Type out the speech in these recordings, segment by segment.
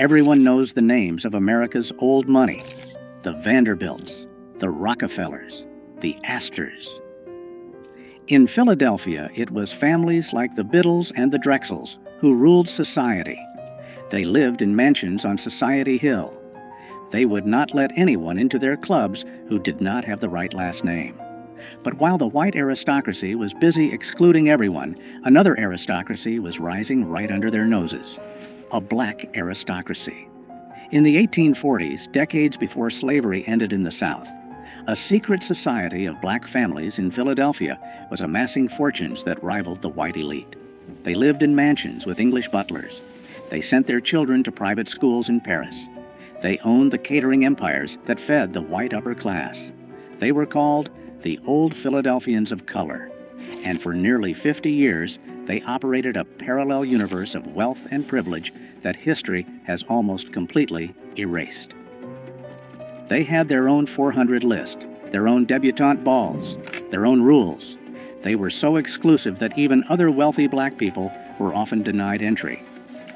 Everyone knows the names of America's old money: the Vanderbilts, the Rockefellers, the Astors. In Philadelphia, it was families like the Biddles and the Drexels who ruled society. They lived in mansions on Society Hill. They would not let anyone into their clubs who did not have the right last name. But while the white aristocracy was busy excluding everyone, another aristocracy was rising right under their noses: a black aristocracy. In the 1840s, decades before slavery ended in the South, a secret society of black families in Philadelphia was amassing fortunes that rivaled the white elite. They lived in mansions with English butlers. They sent their children to private schools in Paris. They owned the catering empires that fed the white upper class. They were called the Old Philadelphians of color. And for nearly 50 years, they operated a parallel universe of wealth and privilege that history has almost completely erased. They had their own 400 list, their own debutante balls, their own rules. They were so exclusive that even other wealthy black people were often denied entry.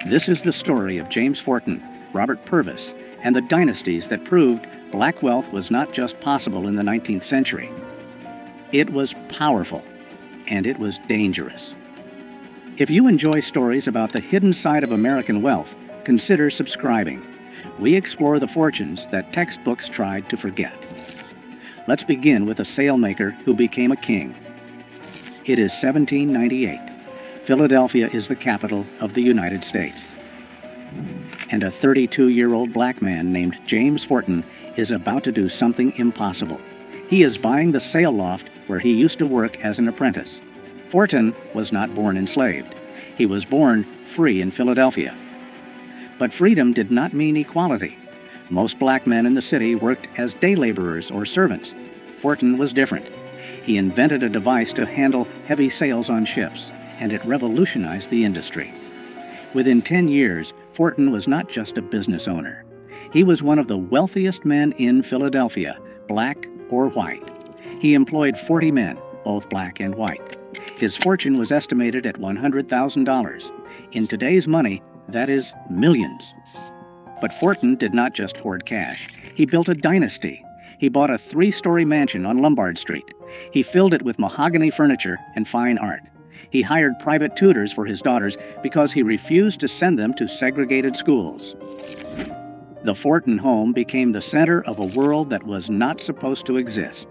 This is the story of James Forten, Robert Purvis, and the dynasties that proved black wealth was not just possible in the 19th century. It was powerful, and it was dangerous. If you enjoy stories about the hidden side of American wealth, consider subscribing. We explore the fortunes that textbooks tried to forget. Let's begin with a sailmaker who became a king. It is 1798. Philadelphia is the capital of the United States. And a 32-year-old black man named James Forten is about to do something impossible. He is buying the sail loft where he used to work as an apprentice. Forten was not born enslaved. He was born free in Philadelphia. But freedom did not mean equality. Most black men in the city worked as day laborers or servants. Forten was different. He invented a device to handle heavy sails on ships, and it revolutionized the industry. Within 10 years, Forten was not just a business owner. He was one of the wealthiest men in Philadelphia, black or white. He employed 40 men, both black and white. His fortune was estimated at $100,000. In today's money, that is millions. But Forten did not just hoard cash. He built a dynasty. He bought a 3-story mansion on Lombard Street. He filled it with mahogany furniture and fine art. He hired private tutors for his daughters because he refused to send them to segregated schools. The Forten home became the center of a world that was not supposed to exist.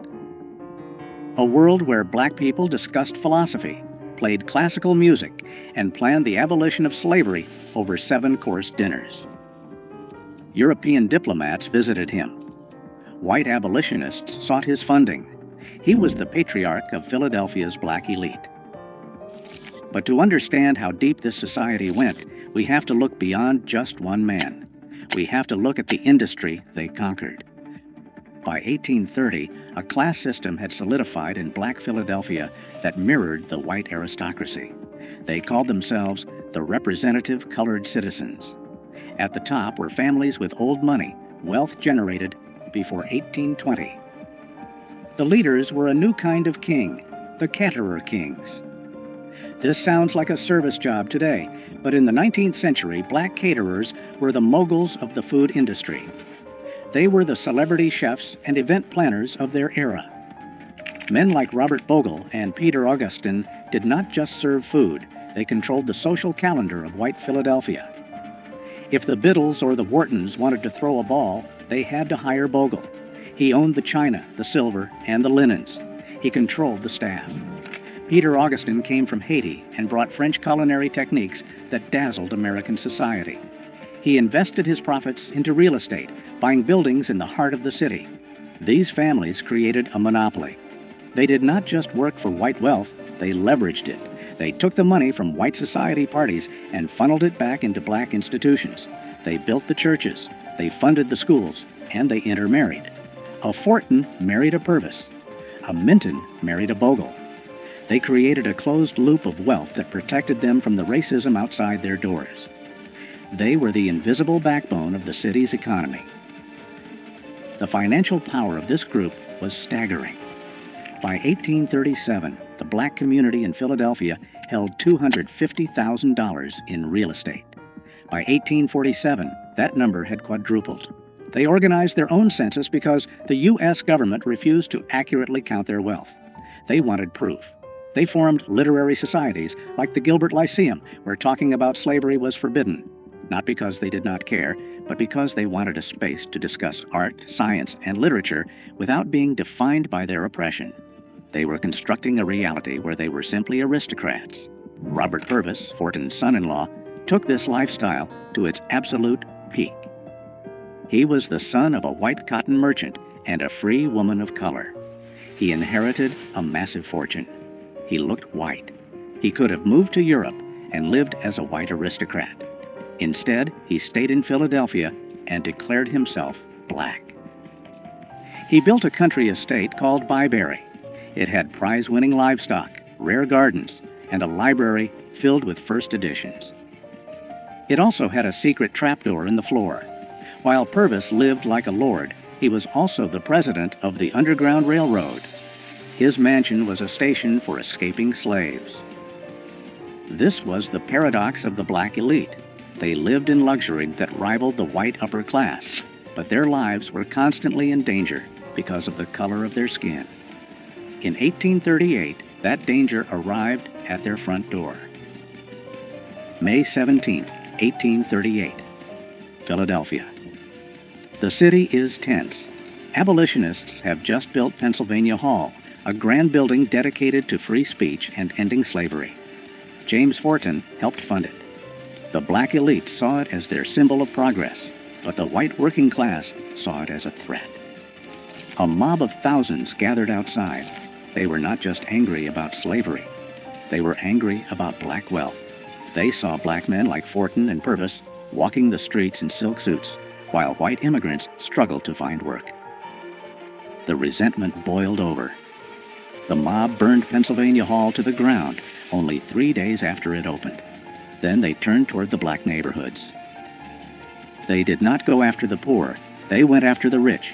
A world where black people discussed philosophy, played classical music, and planned the abolition of slavery over 7-course dinners. European diplomats visited him. White abolitionists sought his funding. He was the patriarch of Philadelphia's black elite. But to understand how deep this society went, we have to look beyond just one man. We have to look at the industry they conquered. By 1830, a class system had solidified in black Philadelphia that mirrored the white aristocracy. They called themselves the representative colored citizens. At the top were families with old money, wealth generated before 1820. The leaders were a new kind of king, the caterer kings. This sounds like a service job today, but in the 19th century, black caterers were the moguls of the food industry. They were the celebrity chefs and event planners of their era. Men like Robert Bogle and Peter Augustin did not just serve food, they controlled the social calendar of white Philadelphia. If the Biddles or the Whartons wanted to throw a ball, they had to hire Bogle. He owned the china, the silver, and the linens. He controlled the staff. Peter Augustin came from Haiti and brought French culinary techniques that dazzled American society. He invested his profits into real estate, buying buildings in the heart of the city. These families created a monopoly. They did not just work for white wealth, they leveraged it. They took the money from white society parties and funneled it back into black institutions. They built the churches, they funded the schools, and they intermarried. A Forten married a Purvis. A Minton married a Bogle. They created a closed loop of wealth that protected them from the racism outside their doors. They were the invisible backbone of the city's economy. The financial power of this group was staggering. By 1837, the black community in Philadelphia held $250,000 in real estate. By 1847, that number had quadrupled. They organized their own census because the U.S. government refused to accurately count their wealth. They wanted proof. They formed literary societies like the Gilbert Lyceum, where talking about slavery was forbidden, not because they did not care, but because they wanted a space to discuss art, science, and literature without being defined by their oppression. They were constructing a reality where they were simply aristocrats. Robert Purvis, Fortin's son-in-law, took this lifestyle to its absolute peak. He was the son of a white cotton merchant and a free woman of color. He inherited a massive fortune. He looked white. He could have moved to Europe and lived as a white aristocrat. Instead, he stayed in Philadelphia and declared himself black. He built a country estate called Byberry. It had prize-winning livestock, rare gardens, and a library filled with first editions. It also had a secret trapdoor in the floor. While Purvis lived like a lord, he was also the president of the Underground Railroad. His mansion was a station for escaping slaves. This was the paradox of the black elite. They lived in luxury that rivaled the white upper class, but their lives were constantly in danger because of the color of their skin. In 1838, that danger arrived at their front door. May 17, 1838, Philadelphia. The city is tense. Abolitionists have just built Pennsylvania Hall, a grand building dedicated to free speech and ending slavery. James Fortin helped fund it. The black elite saw it as their symbol of progress, but the white working class saw it as a threat. A mob of thousands gathered outside. They were not just angry about slavery. They were angry about black wealth. They saw black men like Fortin and Purvis walking the streets in silk suits, while white immigrants struggled to find work. The resentment boiled over. The mob burned Pennsylvania Hall to the ground only 3 days after it opened. Then they turned toward the black neighborhoods. They did not go after the poor. They went after the rich.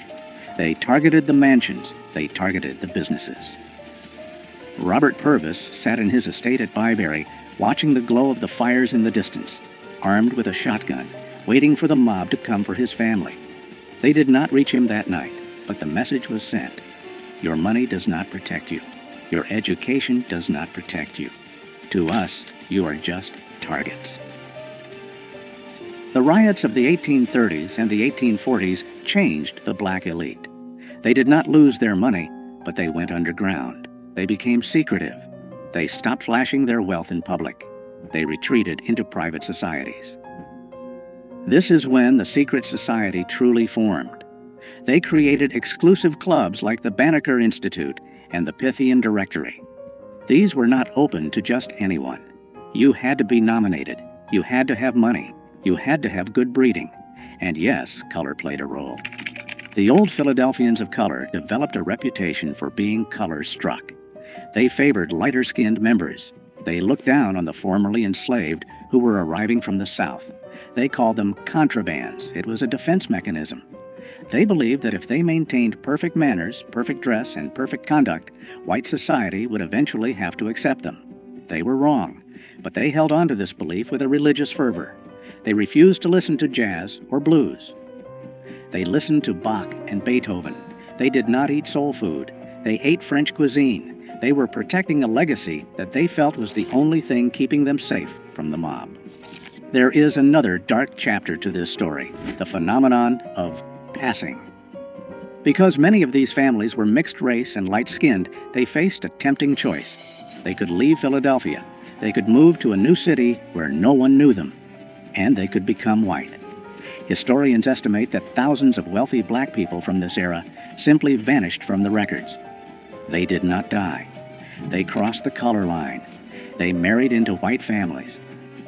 They targeted the mansions. They targeted the businesses. Robert Purvis sat in his estate at Byberry, watching the glow of the fires in the distance, armed with a shotgun, waiting for the mob to come for his family. They did not reach him that night, but the message was sent. Your money does not protect you. Your education does not protect you. To us, you are just targets. The riots of the 1830s and the 1840s changed the black elite. They did not lose their money, but they went underground. They became secretive. They stopped flashing their wealth in public. They retreated into private societies. This is when the secret society truly formed. They created exclusive clubs like the Banneker Institute and the Pythian Directory. These were not open to just anyone. You had to be nominated. You had to have money. You had to have good breeding. And yes, color played a role. The Old Philadelphians of color developed a reputation for being color-struck. They favored lighter-skinned members. They looked down on the formerly enslaved who were arriving from the South. They called them contrabands. It was a defense mechanism. They believed that if they maintained perfect manners, perfect dress, and perfect conduct, white society would eventually have to accept them. They were wrong, but they held on to this belief with a religious fervor. They refused to listen to jazz or blues. They listened to Bach and Beethoven. They did not eat soul food. They ate French cuisine. They were protecting a legacy that they felt was the only thing keeping them safe from the mob. There is another dark chapter to this story, the phenomenon of passing. Because many of these families were mixed race and light-skinned, they faced a tempting choice. They could leave Philadelphia. They could move to a new city where no one knew them. And they could become white. Historians estimate that thousands of wealthy black people from this era simply vanished from the records. They did not die. They crossed the color line. They married into white families.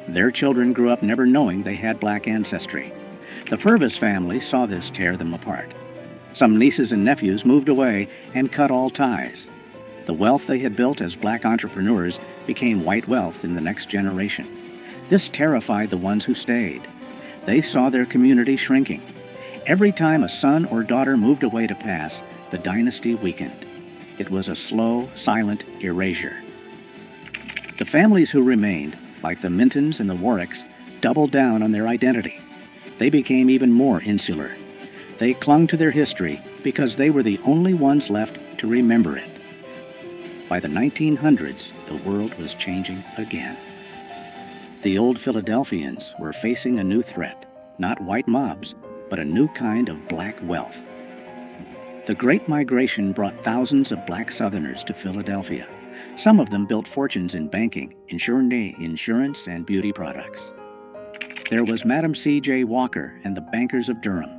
Their children grew up never knowing they had black ancestry. The Purvis family saw this tear them apart. Some nieces and nephews moved away and cut all ties. The wealth they had built as black entrepreneurs became white wealth in the next generation. This terrified the ones who stayed. They saw their community shrinking. Every time a son or daughter moved away to pass, the dynasty weakened. It was a slow, silent erasure. The families who remained, like the Mintons and the Warwicks, doubled down on their identity. They became even more insular. They clung to their history because they were the only ones left to remember it. By the 1900s, the world was changing again. The Old Philadelphians were facing a new threat, not white mobs, but a new kind of black wealth. The Great Migration brought thousands of black Southerners to Philadelphia. Some of them built fortunes in banking, insurance, and beauty products. There was Madam C.J. Walker and the bankers of Durham.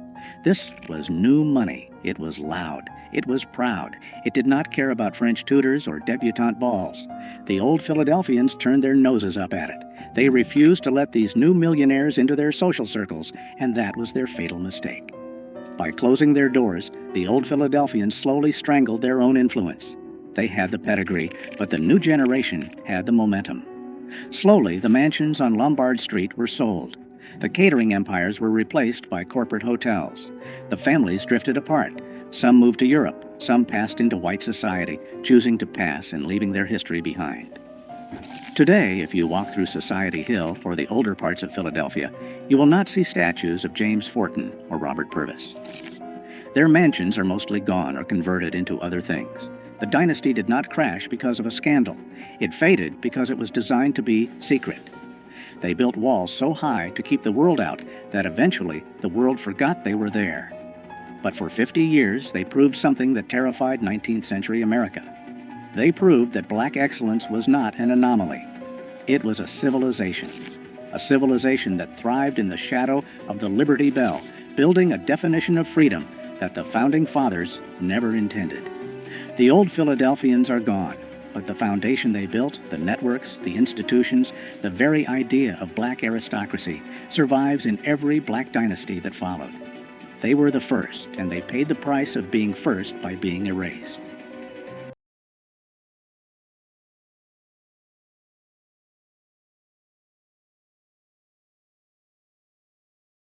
This was new money. It was loud. It was proud. It did not care about French tutors or debutante balls. The Old Philadelphians turned their noses up at it. They refused to let these new millionaires into their social circles, and that was their fatal mistake. By closing their doors, the Old Philadelphians slowly strangled their own influence. They had the pedigree, but the new generation had the momentum. Slowly, the mansions on Lombard Street were sold. The catering empires were replaced by corporate hotels. The families drifted apart. Some moved to Europe. Some passed into white society, choosing to pass and leaving their history behind. Today, if you walk through Society Hill or the older parts of Philadelphia, you will not see statues of James Forten or Robert Purvis. Their mansions are mostly gone or converted into other things. The dynasty did not crash because of a scandal. It faded because it was designed to be secret. They built walls so high to keep the world out that eventually the world forgot they were there. But for 50 years, they proved something that terrified 19th century America. They proved that black excellence was not an anomaly. It was a civilization that thrived in the shadow of the Liberty Bell, building a definition of freedom that the Founding Fathers never intended. The Old Philadelphians are gone, but the foundation they built, the networks, the institutions, the very idea of black aristocracy survives in every black dynasty that followed. They were the first, and they paid the price of being first by being erased.